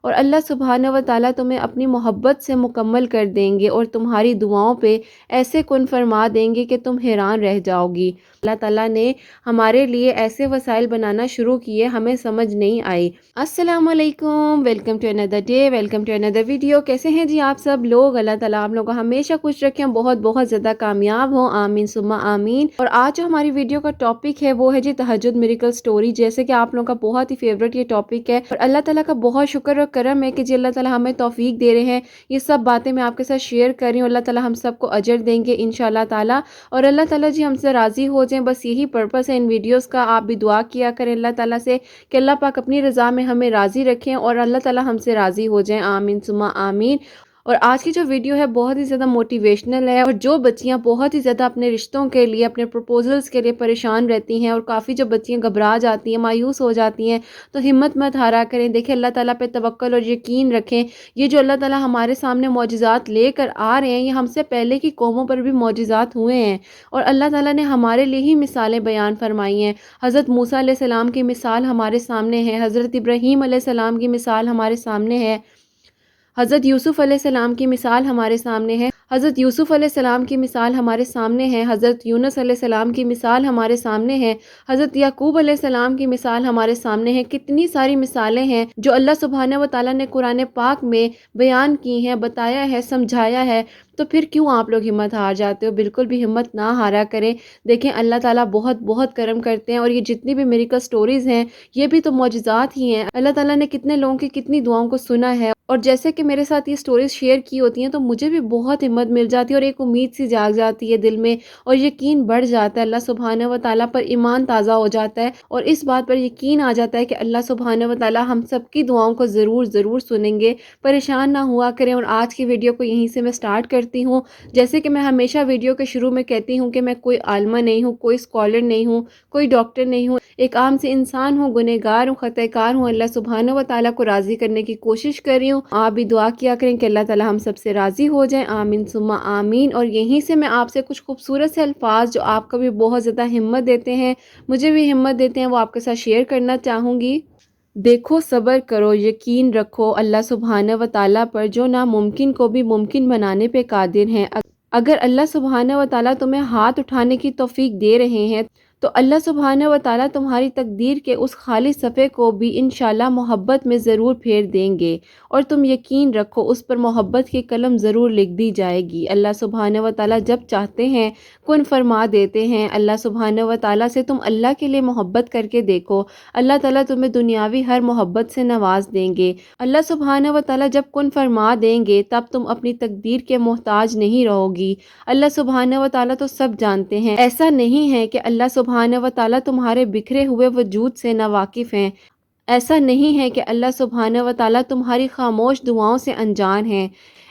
اور اللہ سبحانہ و تعالیٰ تمہیں اپنی محبت سے مکمل کر دیں گے اور تمہاری دعاؤں پہ ایسے کن فرما دیں گے کہ تم حیران رہ جاؤ گی۔ اللہ تعالیٰ نے ہمارے لیے ایسے وسائل بنانا شروع کیے، ہمیں سمجھ نہیں آئی۔ السلام علیکم، ویلکم ٹو اندر ڈے، ویلکم ٹو اندر ویڈیو۔ کیسے ہیں جی آپ سب لوگ؟ اللہ تعالیٰ آپ لوگوں کو ہمیشہ خوش رکھیں، بہت بہت زیادہ کامیاب ہوں، آمین ثم آمین۔ اور آج جو ہماری ویڈیو کا ٹاپک ہے وہ ہے جی تہجد میریکل سٹوری، جیسے کہ آپ لوگوں کا بہت ہی فیوریٹ یہ ٹاپک ہے، اور اللہ تعالیٰ کا بہت شکر اور کرم ہے کہ جی اللہ تعالیٰ ہمیں توفیق دے رہے ہیں، یہ سب باتیں میں آپ کے ساتھ شیئر کر رہی ہوں۔ اللہ تعالیٰ ہم سب کو اجر دیں گے انشاءاللہ تعالیٰ، اور اللہ تعالیٰ جی ہم سے راضی ہو جائیں، بس یہی پرپس ہے ان ویڈیوز کا۔ آپ بھی دعا کیا کریں اللہ تعالیٰ سے کہ اللہ پاک اپنی رضا میں ہمیں راضی رکھیں اور اللہ تعالیٰ ہم سے راضی ہو جائیں، آمین ثم آمین۔ اور آج کی جو ویڈیو ہے بہت ہی زیادہ موٹیویشنل ہے، اور جو بچیاں بہت ہی زیادہ اپنے رشتوں کے لیے، اپنے پروپوزلز کے لیے پریشان رہتی ہیں، اور کافی جو بچیاں گھبرا جاتی ہیں، مایوس ہو جاتی ہیں، تو ہمت مت ہارا کریں۔ دیکھیں اللہ تعالیٰ پہ توکل اور یقین رکھیں۔ یہ جو اللہ تعالیٰ ہمارے سامنے معجزات لے کر آ رہے ہیں، یہ ہم سے پہلے کی قوموں پر بھی معجزات ہوئے ہیں، اور اللہ تعالیٰ نے ہمارے لیے ہی مثالیں بیان فرمائی ہیں۔ حضرت موسیٰ علیہ السلام کی مثال ہمارے سامنے ہے، حضرت ابراہیم علیہ السلام کی مثال ہمارے سامنے ہے، حضرت یوسف علیہ السلام کی مثال ہمارے سامنے ہے، حضرت یوسف علیہ السلام کی مثال ہمارے سامنے ہے، حضرت یونس علیہ السلام کی مثال ہمارے سامنے ہے، حضرت یعقوب علیہ السلام کی مثال ہمارے سامنے ہے۔ کتنی ساری مثالیں ہیں جو اللہ سبحانہ و تعالیٰ نے قرآن پاک میں بیان کی ہیں، بتایا ہے، سمجھایا ہے، تو پھر کیوں آپ لوگ ہمت ہار جاتے ہو؟ بالکل بھی ہمت نہ ہارا کریں۔ دیکھیں اللہ تعالیٰ بہت بہت کرم کرتے ہیں، اور یہ جتنی بھی میریکل سٹوریز ہیں یہ بھی تو معجزات ہی ہیں۔ اللہ تعالیٰ نے کتنے لوگوں کی کتنی دعاؤں کو سنا ہے، اور جیسے کہ میرے ساتھ یہ سٹوریز شیئر کی ہوتی ہیں تو مجھے بھی بہت ہمت مل جاتی ہے، اور ایک امید سی جاگ جاتی ہے دل میں، اور یقین بڑھ جاتا ہے، اللہ سبحانہ و تعالیٰ پر ایمان تازہ ہو جاتا ہے، اور اس بات پر یقین آ جاتا ہے کہ اللہ سبحانہ و تعالیٰ ہم سب کی دعاؤں کو ضرور ضرور سنیں گے۔ پریشان نہ ہوا کریں، اور آج کی ویڈیو کو یہیں سے میں سٹارٹ کرتی ہوں۔ جیسے کہ میں ہمیشہ ویڈیو کے شروع میں کہتی ہوں کہ میں کوئی عالمہ نہیں ہوں، کوئی اسکالر نہیں ہوں، کوئی ڈاکٹر نہیں ہوں، ایک عام سے انسان ہوں، گنہگار ہوں، خطا کار ہوں، اللہ سبحانہ و تعالیٰ کو راضی کرنے کی کوشش کر رہی ہوں۔ آپ بھی دعا کیا کریں کہ اللہ تعالیٰ ہم سب سے راضی ہو جائیں، آمین ثم آمین۔ اور یہیں سے میں آپ سے کچھ خوبصورت سے الفاظ جو آپ کو بھی بہت زیادہ ہمت دیتے ہیں، مجھے بھی ہمت دیتے ہیں، وہ آپ کے ساتھ شیئر کرنا چاہوں گی۔ دیکھو صبر کرو، یقین رکھو اللہ سبحانہ و تعالیٰ پر، جو ناممکن کو بھی ممکن بنانے پہ قادر ہیں۔ اگر اللہ سبحانہ و تعالیٰ تمہیں ہاتھ اٹھانے کی توفیق دے رہے ہیں تو اللہ سبحانہ و تعالیٰ تمہاری تقدیر کے اس خالی صفحے کو بھی انشاءاللہ محبت میں ضرور پھیر دیں گے، اور تم یقین رکھو اس پر محبت کی قلم ضرور لکھ دی جائے گی۔ اللہ سبحانہ و تعالیٰ جب چاہتے ہیں کن فرما دیتے ہیں۔ اللہ سبحانہ و تعالیٰ سے تم اللہ کے لیے محبت کر کے دیکھو، اللہ تعالیٰ تمہیں دنیاوی ہر محبت سے نواز دیں گے۔ اللہ سبحانہ و تعالیٰ جب کن فرما دیں گے تب تم اپنی تقدیر کے محتاج نہیں رہو گی۔ اللہ سبحانہ و تعالیٰ تو سب جانتے ہیں، ایسا نہیں ہے کہ اللہ سبحانہ و تعالیٰ تمہارے بکھرے ہوئے وجود سے ناواقف ہیں، ایسا نہیں ہے کہ اللہ سبحانہ و تعالیٰ تمہاری خاموش دعاؤں سے انجان ہیں،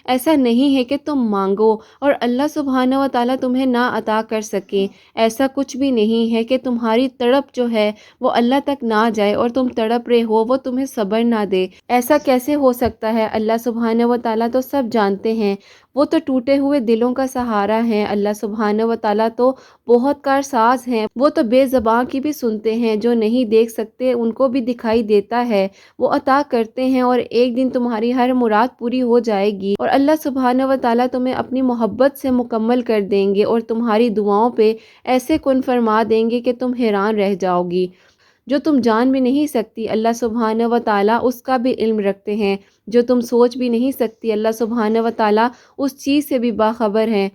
ایسا نہیں ہے کہ تم مانگو اور اللہ سبحانہ و تعالیٰ تمہیں نہ عطا کر سکے، ایسا کچھ بھی نہیں ہے کہ تمہاری تڑپ جو ہے وہ اللہ تک نہ جائے اور تم تڑپ رہے ہو وہ تمہیں صبر نہ دے، ایسا کیسے ہو سکتا ہے؟ اللہ سبحانہ و تعالیٰ تو سب جانتے ہیں، وہ تو ٹوٹے ہوئے دلوں کا سہارا ہے۔ اللہ سبحانہ و تعالیٰ تو بہت کارساز ہیں، وہ تو بے زباں کی بھی سنتے ہیں، جو نہیں دیکھ سکتے ان کو بھی دکھائی دیتا ہے، وہ عطا کرتے ہیں، اور ایک دن تمہاری ہر مراد پوری ہو جائے گی، اور اللہ سبحانہ و تعالیٰ تمہیں اپنی محبت سے مکمل کر دیں گے اور تمہاری دعاؤں پہ ایسے کن فرما دیں گے کہ تم حیران رہ جاؤ گی۔ جو تم جان بھی نہیں سکتی اللہ سبحانہ و تعالیٰ اس کا بھی علم رکھتے ہیں، جو تم سوچ بھی نہیں سکتی اللہ سبحانہ و تعالیٰ اس چیز سے بھی باخبر ہیں،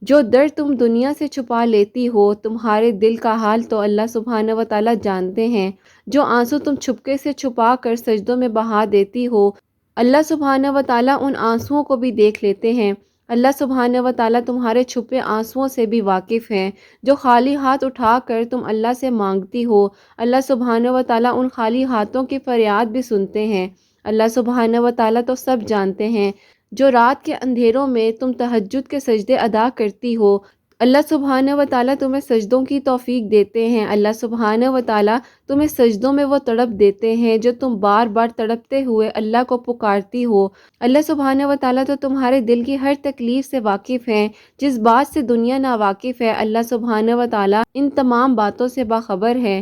جو درد تم دنیا سے چھپا لیتی ہو تمہارے دل کا حال تو اللہ سبحانہ و تعالیٰ جانتے ہیں، جو آنسو تم چھپکے سے چھپا کر سجدوں میں بہا دیتی ہو اللہ سبحانہ و تعالیٰ ان آنسوؤں کو بھی دیکھ لیتے ہیں، اللہ سبحانہ و تعالیٰ تمہارے چھپے آنسوؤں سے بھی واقف ہیں، جو خالی ہاتھ اٹھا کر تم اللہ سے مانگتی ہو اللہ سبحانہ و تعالیٰ ان خالی ہاتھوں کی فریاد بھی سنتے ہیں، اللہ سبحانہ و تعالیٰ تو سب جانتے ہیں، جو رات کے اندھیروں میں تم تہجد کے سجدے ادا کرتی ہو اللہ سبحانہ و تعالیٰ تمہیں سجدوں کی توفیق دیتے ہیں، اللہ سبحانہ و تعالیٰ تمہیں سجدوں میں وہ تڑپ دیتے ہیں جو تم بار بار تڑپتے ہوئے اللہ کو پکارتی ہو، اللہ سبحانہ و تعالیٰ تو تمہارے دل کی ہر تکلیف سے واقف ہیں، جس بات سے دنیا نا واقف ہے اللہ سبحانہ و تعالیٰ ان تمام باتوں سے باخبر ہے۔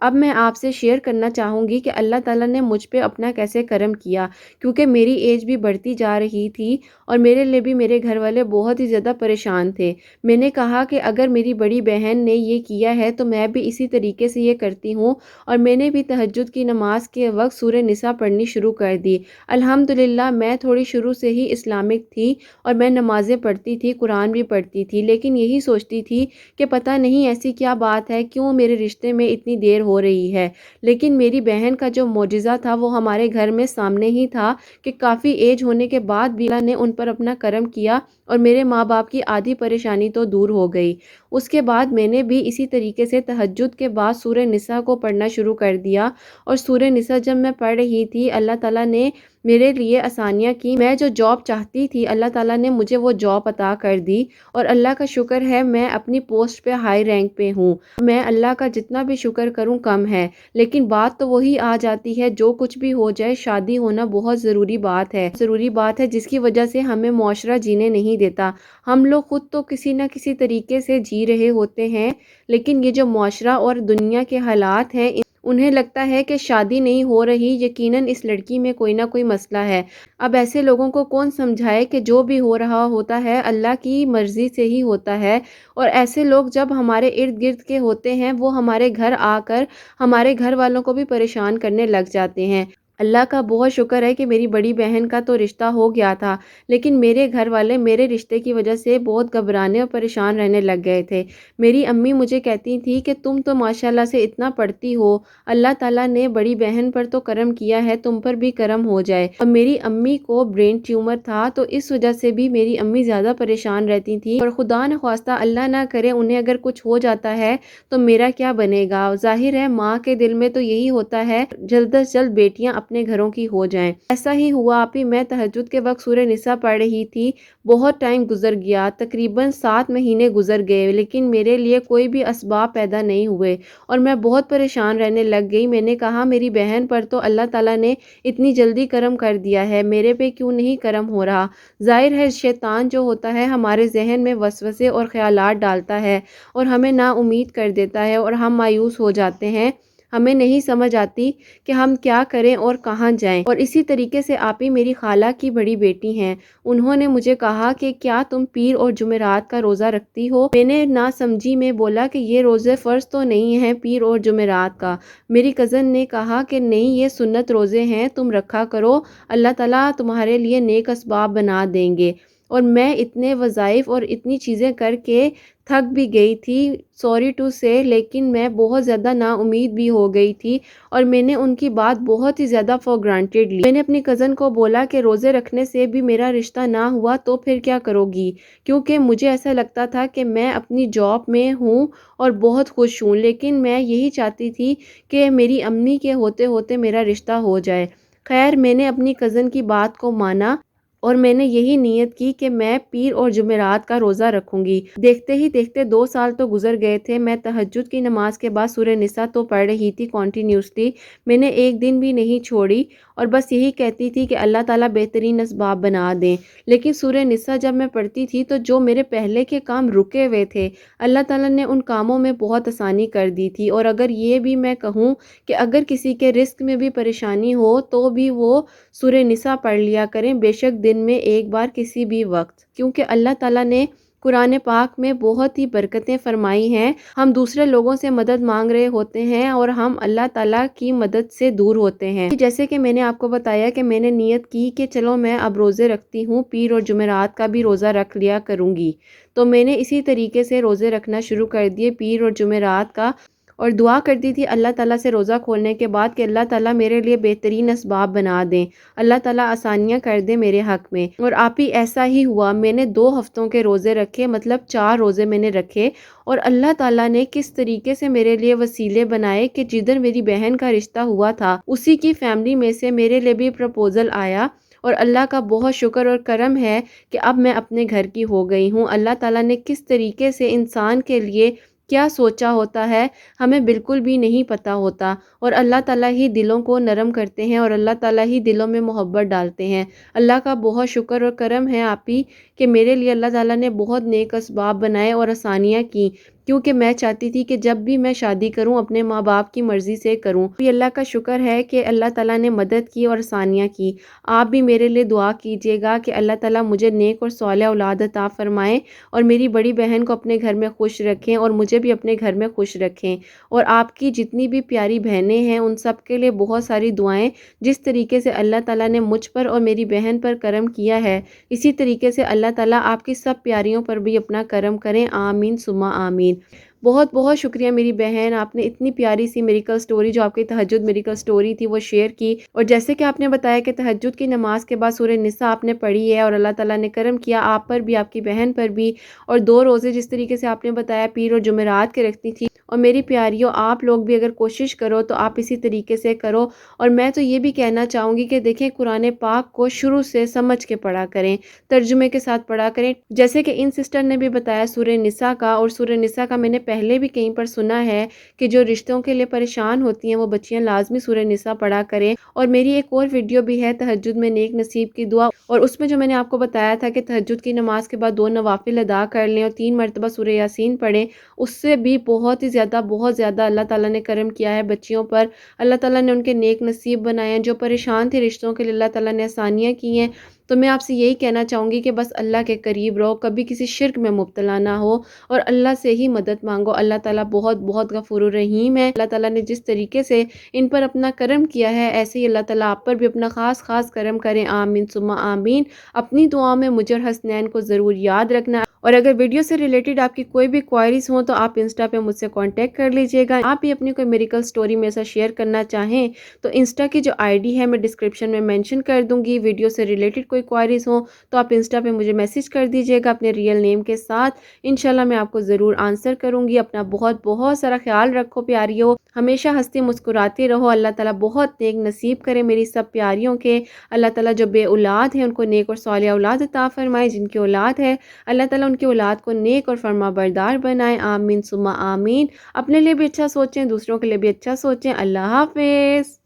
اب میں آپ سے شیئر کرنا چاہوں گی کہ اللہ تعالیٰ نے مجھ پہ اپنا کیسے کرم کیا، کیونکہ میری ایج بھی بڑھتی جا رہی تھی اور میرے لیے بھی میرے گھر والے بہت ہی زیادہ پریشان تھے۔ میں نے کہا کہ اگر میری بڑی بہن نے یہ کیا ہے تو میں بھی اسی طریقے سے یہ کرتی ہوں، اور میں نے بھی تہجد کی نماز کے وقت سورہ نساء پڑھنی شروع کر دی۔ الحمدللہ میں تھوڑی شروع سے ہی اسلامک تھی اور میں نمازیں پڑھتی تھی، قرآن بھی پڑھتی تھی، لیکن یہی سوچتی تھی کہ پتہ نہیں ایسی کیا بات ہے، کیوں میرے رشتے میں اتنی دیر ہو رہی ہے۔ لیکن میری بہن کا جو معجزہ تھا وہ ہمارے گھر میں سامنے ہی تھا کہ کافی ایج ہونے کے بعد بھی اللہ نے ان پر اپنا کرم کیا اور میرے ماں باپ کی آدھی پریشانی تو دور ہو گئی۔ اس کے بعد میں نے بھی اسی طریقے سے تہجد کے بعد سورہ نساء کو پڑھنا شروع کر دیا، اور سورہ نساء جب میں پڑھ رہی تھی اللہ تعالیٰ نے میرے لیے آسانیاں کی۔ میں جو جاب چاہتی تھی اللہ تعالیٰ نے مجھے وہ جاب عطا کر دی، اور اللہ کا شکر ہے میں اپنی پوسٹ پہ ہائی رینک پہ ہوں۔ میں اللہ کا جتنا بھی شکر کروں کم ہے، لیکن بات تو وہی آ جاتی ہے جو کچھ بھی ہو جائے شادی ہونا بہت ضروری بات ہے جس کی وجہ سے ہمیں معاشرہ جینے نہیں دیتا۔ ہم لوگ خود تو کسی نہ کسی طریقے سے جی رہے ہوتے ہیں، لیکن یہ جو معاشرہ اور دنیا کے حالات ہیں انہیں لگتا ہے کہ شادی نہیں ہو رہی، یقیناً اس لڑکی میں کوئی نہ کوئی مسئلہ ہے۔ اب ایسے لوگوں کو کون سمجھائے کہ جو بھی ہو رہا ہوتا ہے اللہ کی مرضی سے ہی ہوتا ہے، اور ایسے لوگ جب ہمارے ارد گرد کے ہوتے ہیں وہ ہمارے گھر آ کر ہمارے گھر والوں کو بھی پریشان کرنے لگ جاتے ہیں۔ اللہ کا بہت شکر ہے کہ میری بڑی بہن کا تو رشتہ ہو گیا تھا، لیکن میرے گھر والے میرے رشتے کی وجہ سے بہت گھبرانے اور پریشان رہنے لگ گئے تھے۔ میری امی مجھے کہتی تھی کہ تم تو ماشاءاللہ سے اتنا پڑھتی ہو، اللہ تعالیٰ نے بڑی بہن پر تو کرم کیا ہے، تم پر بھی کرم ہو جائے۔ اور میری امی کو برین ٹیومر تھا تو اس وجہ سے بھی میری امی زیادہ پریشان رہتی تھی، اور خدا نخواستہ اللہ نہ کرے انہیں اگر کچھ ہو جاتا ہے تو میرا کیا بنے گا۔ ظاہر ہے ماں کے دل میں تو یہی ہوتا ہے جلد از جلد بیٹیاں اپنے گھروں کی ہو جائیں۔ ایسا ہی ہوا آپی، میں تہجد کے وقت سورہ نساء پڑھ رہی تھی، بہت ٹائم گزر گیا، تقریباً 7 مہینے گزر گئے، لیکن میرے لیے کوئی بھی اسباب پیدا نہیں ہوئے اور میں بہت پریشان رہنے لگ گئی۔ میں نے کہا میری بہن پر تو اللہ تعالیٰ نے اتنی جلدی کرم کر دیا ہے، میرے پہ کیوں نہیں کرم ہو رہا۔ ظاہر ہے شیطان جو ہوتا ہے ہمارے ذہن میں وسوسے اور خیالات ڈالتا ہے اور ہمیں نا امید کر دیتا ہے، اور ہم مایوس ہو جاتے ہیں، ہمیں نہیں سمجھ آتی کہ ہم کیا کریں اور کہاں جائیں۔ اور اسی طریقے سے آپ ہی میری خالہ کی بڑی بیٹی ہیں، انہوں نے مجھے کہا کہ کیا تم پیر اور جمعرات کا روزہ رکھتی ہو؟ میں نے نا سمجھی میں بولا کہ یہ روزے فرض تو نہیں ہیں پیر اور جمعرات کا۔ میری کزن نے کہا کہ نہیں یہ سنت روزے ہیں، تم رکھا کرو، اللہ تعالیٰ تمہارے لیے نیک اسباب بنا دیں گے۔ اور میں اتنے وظائف اور اتنی چیزیں کر کے تھک بھی گئی تھی، سوری ٹو سے، لیکن میں بہت زیادہ نا امید بھی ہو گئی تھی اور میں نے ان کی بات بہت ہی زیادہ فار گرانٹیڈ لی۔ میں نے اپنی کزن کو بولا کہ روزے رکھنے سے بھی میرا رشتہ نہ ہوا تو پھر کیا کرو گی، کیونکہ مجھے ایسا لگتا تھا کہ میں اپنی جاب میں ہوں اور بہت خوش ہوں، لیکن میں یہی چاہتی تھی کہ میری امی کے ہوتے ہوتے میرا رشتہ ہو جائے۔ خیر میں نے اپنی کزن کی بات کو مانا اور میں نے یہی نیت کی کہ میں پیر اور جمعرات کا روزہ رکھوں گی۔ دیکھتے ہی دیکھتے 2 سال تو گزر گئے تھے۔ میں تہجد کی نماز کے بعد سورہ نساء تو پڑھ رہی تھی کنٹینیوسلی، میں نے ایک دن بھی نہیں چھوڑی اور بس یہی کہتی تھی کہ اللہ تعالیٰ بہترین اسباب بنا دیں۔ لیکن سورہ نساء جب میں پڑھتی تھی تو جو میرے پہلے کے کام رکے ہوئے تھے اللہ تعالیٰ نے ان کاموں میں بہت آسانی کر دی تھی۔ اور اگر یہ بھی میں کہوں کہ اگر کسی کے رزق میں بھی پریشانی ہو تو بھی وہ سورہ نساء پڑھ لیا کریں، بے شک دن میں ایک بار کسی بھی وقت، کیونکہ اللہ تعالیٰ نے قرآن پاک میں بہت ہی برکتیں فرمائی ہیں۔ ہم دوسرے لوگوں سے مدد مانگ رہے ہوتے ہیں اور ہم اللہ تعالیٰ کی مدد سے دور ہوتے ہیں۔ جیسے کہ میں نے آپ کو بتایا کہ میں نے نیت کی کہ چلو میں اب روزے رکھتی ہوں، پیر اور جمعرات کا بھی روزہ رکھ لیا کروں گی، تو میں نے اسی طریقے سے روزے رکھنا شروع کر دیے پیر اور جمعرات کا، اور دعا کرتی تھی اللہ تعالیٰ سے روزہ کھولنے کے بعد کہ اللہ تعالیٰ میرے لیے بہترین اسباب بنا دیں، اللہ تعالیٰ آسانیاں کر دیں میرے حق میں۔ اور آپ ہی ایسا ہی ہوا، میں نے 2 ہفتوں کے روزے رکھے، مطلب 4 روزے میں نے رکھے، اور اللہ تعالیٰ نے کس طریقے سے میرے لیے وسیلے بنائے کہ جدھر میری بہن کا رشتہ ہوا تھا اسی کی فیملی میں سے میرے لیے بھی پرپوزل آیا، اور اللہ کا بہت شکر اور کرم ہے کہ اب میں اپنے گھر کی ہو گئی ہوں۔ اللہ تعالیٰ نے کس طریقے سے انسان کے لیے کیا سوچا ہوتا ہے ہمیں بالکل بھی نہیں پتہ ہوتا، اور اللہ تعالیٰ ہی دلوں کو نرم کرتے ہیں اور اللہ تعالیٰ ہی دلوں میں محبت ڈالتے ہیں۔ اللہ کا بہت شکر اور کرم ہے آپ ہی کہ میرے لیے اللہ تعالیٰ نے بہت نیک اسباب بنائے اور آسانیاں کی کیونکہ میں چاہتی تھی کہ جب بھی میں شادی کروں اپنے ماں باپ کی مرضی سے کروں۔ یہ اللہ کا شکر ہے کہ اللہ تعالیٰ نے مدد کی اور آسانیاں کی۔ آپ بھی میرے لیے دعا کیجیے گا کہ اللہ تعالیٰ مجھے نیک اور صالح اولاد عطا فرمائیں اور میری بڑی بہن کو اپنے گھر میں خوش رکھیں اور مجھے بھی اپنے گھر میں خوش رکھیں۔ اور آپ کی جتنی بھی پیاری بہنیں ہیں ان سب کے لیے بہت ساری دعائیں۔ جس طریقے سے اللہ تعالیٰ نے مجھ پر اور میری بہن پر کرم کیا ہے، اسی طریقے سے اللہ تعالیٰ آپ کی سب پیاریوں پر بھی اپنا کرم کریں، آمین ثم آمین۔ بہت بہت شکریہ میری بہن، آپ نے اتنی پیاری سی میریکل سٹوری جو آپ کی تہجد میریکل سٹوری تھی وہ شیئر کی، اور جیسے کہ آپ نے بتایا کہ تہجد کی نماز کے بعد سورہ نساء آپ نے پڑھی ہے اور اللہ تعالیٰ نے کرم کیا آپ پر بھی، آپ کی بہن پر بھی، اور 2 روزے جس طریقے سے آپ نے بتایا پیر اور جمعرات کے رکھتی تھی۔ اور میری پیاریوں، آپ لوگ بھی اگر کوشش کرو تو آپ اسی طریقے سے کرو۔ اور میں تو یہ بھی کہنا چاہوں گی کہ دیکھیں قرآن پاک کو شروع سے سمجھ کے پڑھا کریں، ترجمے کے ساتھ پڑھا کریں، جیسے کہ ان سسٹر نے بھی بتایا سورہ نساء کا، اور سورہ نساء کا میں نے پہلے بھی کہیں پر سنا ہے کہ جو رشتوں کے لیے پریشان ہوتی ہیں وہ بچیاں لازمی سورہ نساء پڑھا کریں۔ اور میری ایک اور ویڈیو بھی ہے تہجد میں نیک نصیب کی دعا، اور اس میں جو میں نے آپ کو بتایا تھا کہ تہجد کی نماز کے بعد 2 نوافل ادا کر لیں اور 3 مرتبہ سورہ یاسین پڑھیں، اس سے بھی بہت زیادہ اللہ تعالیٰ نے کرم کیا ہے بچیوں پر۔ اللہ تعالیٰ نے ان کے نیک نصیب بنائے ہیں، جو پریشان تھے رشتوں کے لیے اللہ تعالیٰ نے آسانیاں کی ہیں۔ تو میں آپ سے یہی کہنا چاہوں گی کہ بس اللہ کے قریب رہو، کبھی کسی شرک میں مبتلا نہ ہو اور اللہ سے ہی مدد مانگو۔ اللہ تعالیٰ بہت غفور الرحیم ہے۔ اللہ تعالیٰ نے جس طریقے سے ان پر اپنا کرم کیا ہے ایسے ہی اللہ تعالیٰ آپ پر بھی اپنا خاص کرم کریں، آمین ثم آمین۔ اپنی دعاؤں میں مجھے اور حسنین کو ضرور یاد رکھنا، اور اگر ویڈیو سے ریلیٹڈ آپ کی کوئی بھی کوائریز ہوں تو آپ انسٹا پہ مجھ سے کانٹیکٹ کر لیجئے گا۔ آپ بھی اپنی کوئی میریکل سٹوری میرے ساتھ شیئر کرنا چاہیں تو انسٹا کی جو آئی ڈی ہے میں ڈسکرپشن میں مینشن کر دوں گی۔ ویڈیو سے ریلیٹڈ کوئی کوائریز ہوں تو آپ انسٹا پہ مجھے میسج کر دیجئے گا اپنے ریئل نیم کے ساتھ، انشاءاللہ میں آپ کو ضرور آنسر کروں گی۔ اپنا بہت سارا خیال رکھو پیاریوں، ہمیشہ ہنستی مسکراتی رہو۔ اللہ تعالیٰ بہت نیک نصیب کرے میری سب پیاریوں کے۔ اللہ تعالیٰ جو بے اولاد ہیں ان کو نیک اور صالح اولاد عطا فرمائے، جن کی اولاد ہے اللہ تعالیٰ ان کی اولاد کو نیک اور فرما بردار بنائے، آمین ثم آمین۔ اپنے لیے بھی اچھا سوچیں، دوسروں کے لیے بھی اچھا سوچیں۔ اللہ حافظ۔